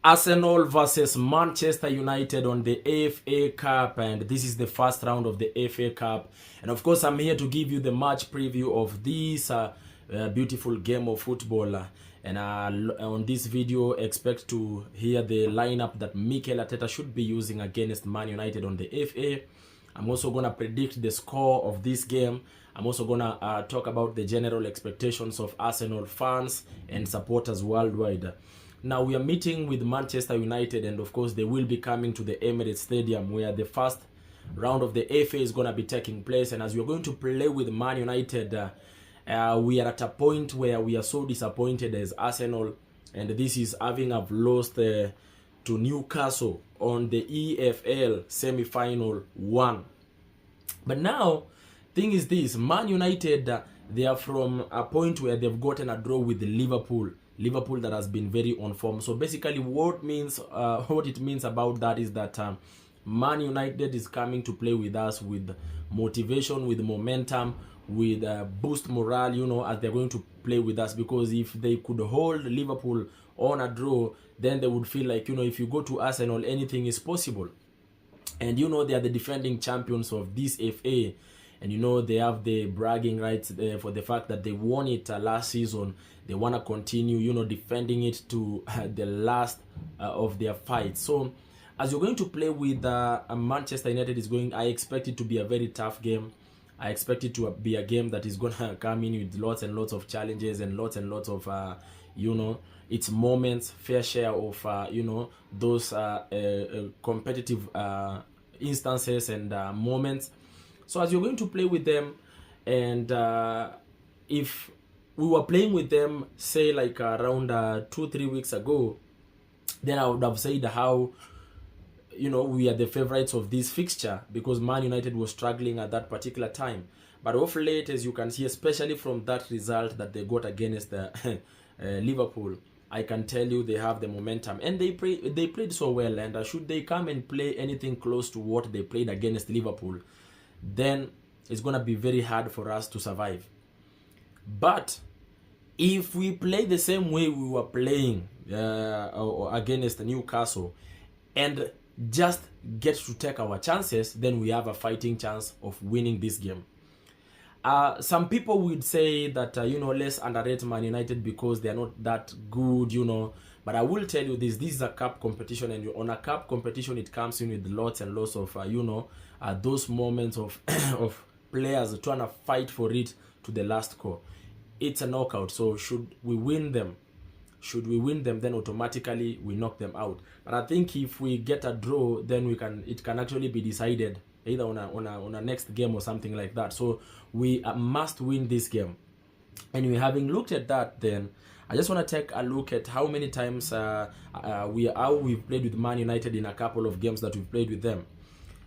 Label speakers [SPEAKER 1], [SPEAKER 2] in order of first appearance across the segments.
[SPEAKER 1] Arsenal versus Manchester United on the FA Cup, and this is the first round of the FA Cup. And of course, I'm here to give you the match preview of this beautiful game of football. And on this video, expect to hear the lineup that Mikel Arteta should be using against Man United on the FA. I'm also going to predict the score of this game. I'm also going to talk about the general expectations of Arsenal fans and supporters worldwide. Now, we are meeting with Manchester United, and of course, they will be coming to the Emirates Stadium, where the first round of the FA is going to be taking place. And as we are going to play with Man United, we are at a point where we are so disappointed as Arsenal, and this is having lost to Newcastle on the EFL semi-final 1. But now, thing is this, Man United, they are from a point where they've gotten a draw with Liverpool that has been very on form. So basically what it means about that is that Man United is coming to play with us with motivation, with momentum, with boost morale, you know, as they're going to play with us. Because if they could hold Liverpool on a draw, then they would feel like, you know, if you go to Arsenal, anything is possible. And you know, they are the defending champions of this FA. And you know, they have the bragging rights for the fact that they won it last season. They want to continue, you know, defending it to the last of their fights. So as you're going to play with Manchester United, I expect it to be a very tough game. I expect it to be a game that is going to come in with lots and lots of challenges and lots of, you know, its moments, fair share of, you know, those competitive instances and moments. So as you're going to play with them, and if we were playing with them, say like around 2-3 weeks ago, then I would have said how, you know, we are the favorites of this fixture because Man United was struggling at that particular time. But of late, as you can see, especially from that result that they got against Liverpool, I can tell you they have the momentum, and they played so well. And should they come and play anything close to what they played against Liverpool, then it's going to be very hard for us to survive. But if we play the same way we were playing against Newcastle and just get to take our chances, then we have a fighting chance of winning this game. Some people would say that, you know, let's underrate Man United because they are not that good, you know. But I will tell you this is a cup competition, and on a cup competition, it comes in with lots and lots of, you know, those moments of, of players trying to fight for it to the last call. It's a knockout, so should we win them, then automatically we knock them out. But I think if we get a draw, then it can actually be decided either on a next game or something like that. So we must win this game. And having looked at that, then I just want to take a look at how many times we've played with Man United in a couple of games that we've played with them.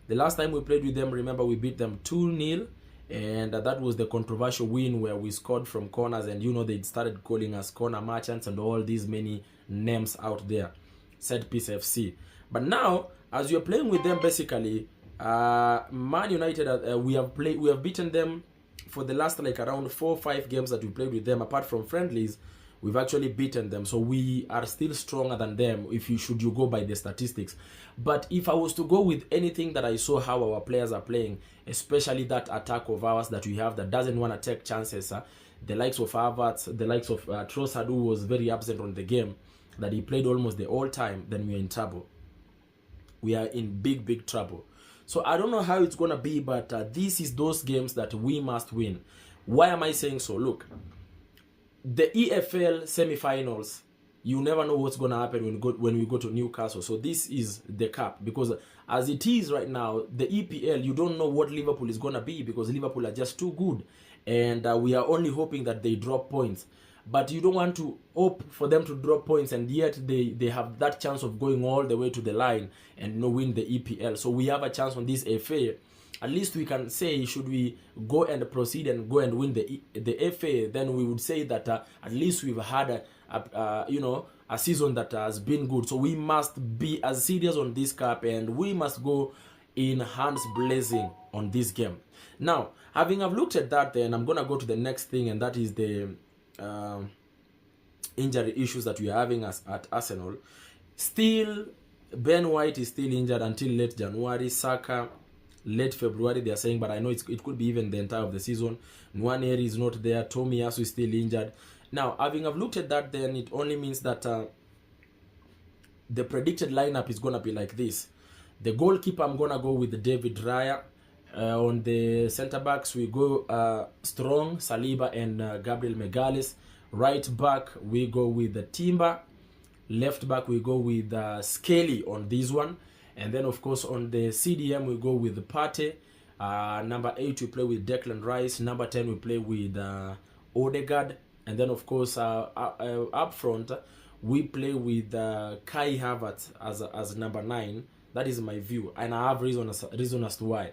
[SPEAKER 1] The last time we played with them, remember, we beat them 2-0, and that was the controversial win where we scored from corners, and you know, they started calling us corner merchants and all these many names out there, Set Piece FC. But now, as you're playing with them, basically, Man United, we have beaten them for the last like around 4 or 5 games that we played with them. Apart from friendlies, we've actually beaten them, so we are still stronger than them should you go by the statistics. But if I was to go with anything that I saw how our players are playing, especially that attack of ours that we have that doesn't want to take chances, the likes of Havertz, the likes of Trossard, who was very absent on the game, that he played almost the whole time, then we are in trouble. We are in big trouble. So I don't know how it's going to be, but this is those games that we must win. Why am I saying so? Look, the EFL semi-finals, you never know what's going to happen when we go to Newcastle. So this is the cup, because as it is right now, the EPL, you don't know what Liverpool is going to be, because Liverpool are just too good, and we are only hoping that they drop points. But you don't want to hope for them to drop points, and yet they have that chance of going all the way to the line and win the EPL. So we have a chance on this FA. At least we can say, should we go and proceed and go and win the FA, then we would say that at least we've had you know, a season that has been good. So we must be as serious on this cup, and we must go in hands blazing on this game. Now, having looked at that, then I'm gonna go to the next thing, and that is the injury issues that we are having at Arsenal. Still, Ben White is still injured until late January. Saka, late February, they are saying, but I know it could be even the entire of the season. Nwaneri is not there. Tomiyasu is still injured. Now, having I've looked at that, then it only means that the predicted lineup is going to be like this. The goalkeeper, I'm going to go with David Raya. On the center backs, we go Strong, Saliba, and Gabriel Megales. Right back, we go with the Timber. Left back, we go with Skelly on this one. And then, of course, on the CDM, we go with Partey. Number 8, we play with Declan Rice. Number 10, we play with Odegaard. And then, of course, up front, we play with Kai Havertz as number 9. That is my view. And I have reason as to why.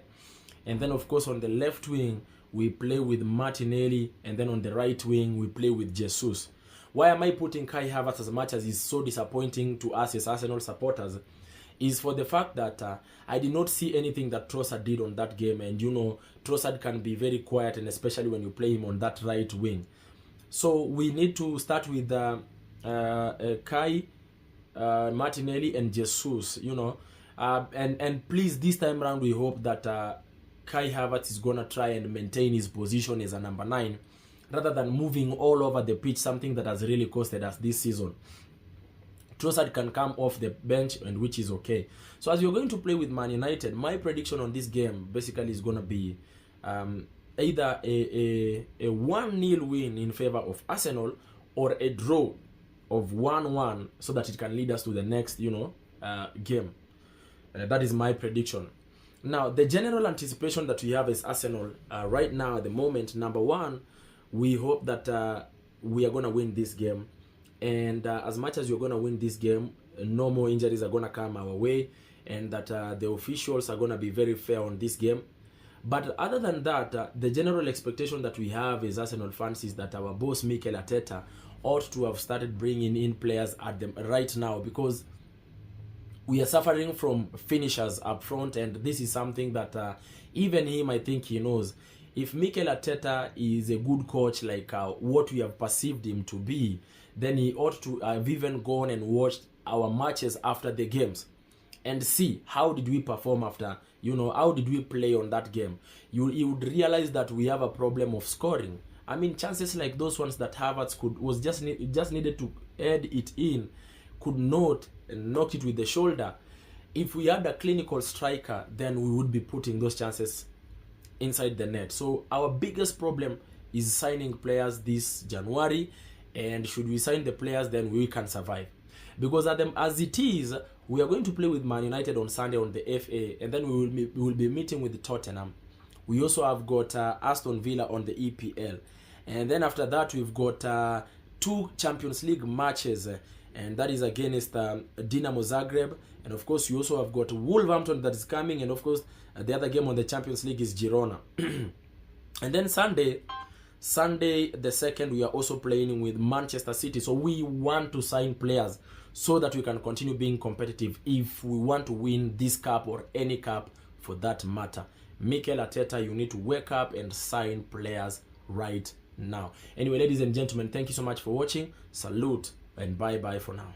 [SPEAKER 1] And then, of course, on the left wing, we play with Martinelli. And then on the right wing, we play with Jesus. Why am I putting Kai Havertz as much as he's so disappointing to us as Arsenal supporters is for the fact that I did not see anything that Trossard did on that game. And, you know, Trossard can be very quiet, and especially when you play him on that right wing. So we need to start with Kai, Martinelli, and Jesus, you know. And please, this time around, we hope that Kai Havertz is going to try and maintain his position as a number 9. Rather than moving all over the pitch, something that has really costed us this season. Trossard can come off the bench, and which is okay. So as you're going to play with Man United, my prediction on this game basically is going to be either a 1-0 win in favor of Arsenal or a draw of 1-1, so that it can lead us to the next, you know, game. That is my prediction. Now, the general anticipation that we have as Arsenal right now at the moment, number 1, we hope that we are going to win this game. And as much as you're going to win this game, no more injuries are going to come our way. And that the officials are going to be very fair on this game. But other than that, the general expectation that we have as Arsenal fans is that our boss, Mikel Arteta, ought to have started bringing in players at them right now. Because we are suffering from finishers up front. And this is something that even him, I think he knows. If Mikel Arteta is a good coach like what we have perceived him to be, then he ought to have even gone and watched our matches after the games and see how did we perform after, you know, how did we play on that game. You would realize that we have a problem of scoring. I mean, chances like those ones that Havertz just needed to head it in, could not knock it with the shoulder. If we had a clinical striker, then we would be putting those chances inside the net. So our biggest problem is signing players this January, and should we sign the players, then we can survive. Because as it is, we are going to play with Man United on Sunday on the FA, and then we will be meeting with Tottenham. We also have got Aston Villa on the EPL, and then after that we've got 2 Champions League matches, and that is against Dinamo Zagreb, and of course you also have got Wolverhampton that is coming, and of course the other game on the Champions League is Girona. And then Sunday the 2nd, we are also playing with Manchester City. So we want to sign players so that we can continue being competitive if we want to win this cup or any cup for that matter. Mikel Arteta, you need to wake up and sign players right now. Anyway, ladies and gentlemen, thank you so much for watching. Salute and bye-bye for now.